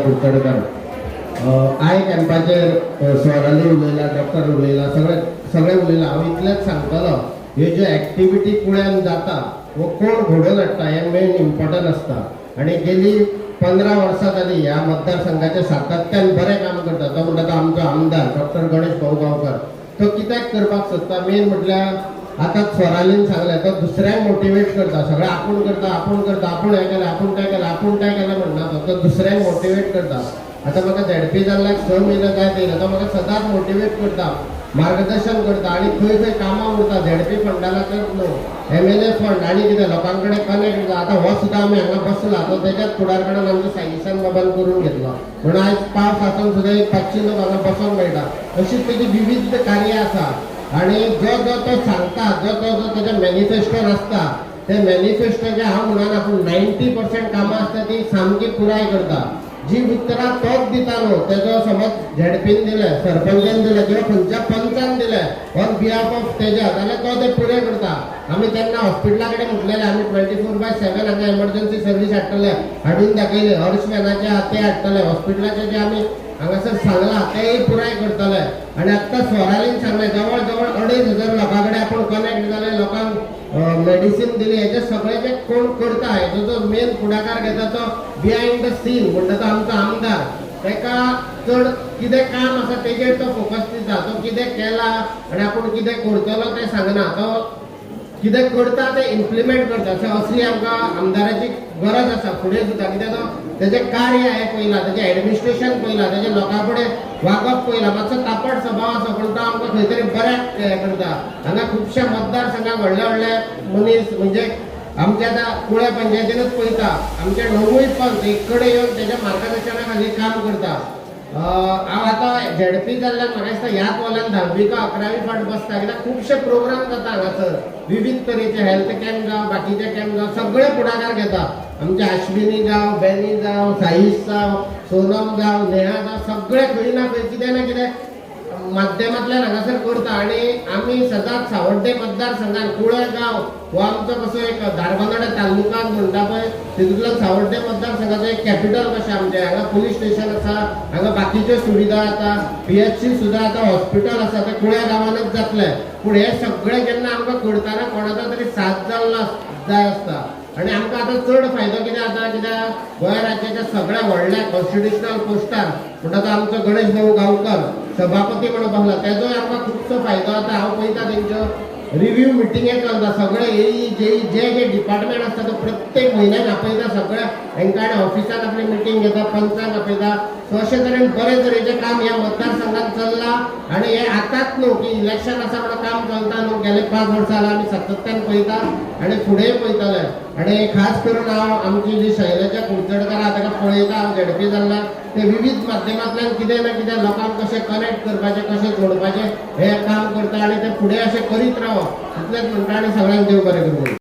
कुलकर्णीकर I कॅम्पाचेर Swarali उलयला, doctor उलयला, सगळे उलयला. हांव इतलेंच सांगतलो, ह्यो ज्यो एक्टिविटी कुळ्यान जाता वो कोण घडोवन हाडटा हें मेन इम्पॉर्टंट आसता. आनी गेली 15 वर्सां जाली ह्या मतदारसंघाचे सातत्यान बरें काम करता. तो म्हणटा तो आमचो आमदार डॉक्टर गणेश भाऊ गांवकर. तो कित्याक करपाक सोदता, मेन म्हटल्यार आतां स्वरालीन सांगलें तो दुसऱ्यांक मोटिवेट करता. सगळें आपूण करता, आपूण हें केलें, आपूण काय केलें, आपूण काय केलें म्हणना तो दुसऱ्यांक मोटिवेट करता. आतां म्हाका झेडपी जाल्ल्याक 6 म्हयने जायत येयले, तो म्हाका सदांच मोटिवेट करता, मार्गदर्शन करता आनी खंय खंय कामां उरता झेडपी फंडालाचेर न्हू, MLA फंड आनी कितें लोकां कडेन कनेक्ट करता. आतां हो सुद्दां आमी हांगा बसला तो तेज्याच फुडारपणान आमच्या साईशान बाबान करून घेतलो. म्हणून आयज पावस आसून सुद्दां एक 500 लोक हांगा बसूंक मेळटा. अशीच तेजी विविध कार्यां आसा. आनी जो जो तो सांगता, जो तेजे मॅनिफेस्टोन आसता, ते मॅनिफेस्टोचे हांव म्हणना पूण 90% कामां आसता ती सामकी पुराय करता. जी उतरां तोच दिता न्हू, तेजो समज झेडपीन दिले, सरपंचान दिले किंवा खंयच्या पंचान दिले ऑन बिहाफ ऑफ तेजा, जाल्यार तो ते पुरे करता. आमी तेन्ना हॉस्पिटला कडेन म्हटलेले आमी 24/7 हांगा एमर्जन्सी सर्वीस हाडटले, हाडून दाखयले. हर्ष मॅनाचे ते हाडटले, हॉस्पिटलाचे जे आमी हांगासर सांगला तेय पुराय करतले. आनी आत्तां स्वरालीन सांगलें जवळ जवळ 2,500 लोकां कडेन आपूण कनेक्ट जाले, लोकांक मेडिसीन दिली. हेजे सगळे जे कोण करता, हेजो जो मेन फुडाकार घेता तो बिहायंड द सीन म्हणटा तो आमचो आमदार. तेका चड कितें काम आसा तेजेर तो फोकस दिता. तो कितें केला आनी आपूण कितें करतलो तें सांगना, तो कितें करता ते इम्प्लिमेंट करता. असली आमकां आमदाराची गरज आसा फुडें सुद्दां. कित्याक तो तेजें कार्य हें पयला, तेजें एडमिनिस्ट्रेशन पयला, तेजें लोकां कडेन वागप पयला. मातसो तापट स्वभाव आसा पूण तो आमकां खंय तरी बऱ्याक हें करता. हांगा खुबश्या मतदारसंघाक व्हडले व्हडले मनीस म्हणजे आमच्या आतां कुळ्या पंचायतीनच पळयता, आमचे 9 पंच एक कडेन येवन तेज्या मार्गदर्शना खाली काम करता. हांव आतां झेडपी जाल्ल्यान म्हाका दिसता ह्याच वाल्यान 10वी का 11वी फावट बसता. कित्याक खुबशे प्रोग्राम जाता हांगासर, विविध तरेचे हेल्थ कॅम्प जावं, बाकीचे कॅम्प जावं, सगळे फुडाकार घेता. आमचे अश्विनी जावं, बेनी जावं, साईश जावं, सोनम जावं, नेहा जावं, सगळे खंय ना खंय कितें ना कितें माध्यमांतल्यान हांगासर करता. आनी आमी सदांच सावड्डे मतदारसंघान कुळे गांव हो आमचो कसो एक धारबांदोडा तालुकांत म्हणटा पळय, तितूंतल्यान सावड्डे मतदारसंघाचो एक कॅपिटल कशें आमचें. हांगा पुलीस स्टेशन आसा, हांगा बाकीच्यो सुविधा आसा, PHC सुद्दां आतां हॉस्पिटल आसा, ते कुळ्या गांवानच जातले. पूण हे सगळे जेन्ना आमकां करतना कोणाचो तरी साथ जाल्लो जाय आसता. आनी आमकां आतां चड फायदो कितें जाता, कित्याक गोंय राज्याच्या सगळ्या व्हडल्या कॉन्स्टिट्युशनल पोस्टार म्हणटा तो आमचो गणेश भाऊ गांवकर सभापती म्हणून बसला, तेजोय आमकां खुबसो फायदो जाता. हांव पळयता तेंच्यो रिव्यू मिटिंगे चलता, सगळे AE जे जे डिपार्टमेंट आसता तो प्रत्येक म्हयन्याक आपयता. सगळ्या हांकां ऑफिसांत आपली मिटींग घेता, पंचांक आपयता. सो अशे तरेन बरे तरेचें काम ह्या मतदारसंघात चल्लां. आनी हे आतांच न्हू की इलेक्शन आसा म्हणून काम चलता न्हू, गेले 5 वर्सां जालां आमी सातत्यान पळयता आनी फुडेंय पळयतले. आनी खास करून हांव आमची जी शैलजा कुलकर्णीकर आहा ताका पळयता, हांव झेडपी जाल्ल्यान ते विविध माध्यमांतल्यान कितें ना कितें लोकांक कशें कनेक्ट करपाचें, कशें जोडपाचें हें काम करता. आनी ते फुडें अशें करीत रावप इतलेंच म्हणटा. आनी सगळ्यांक देव बरें करूं.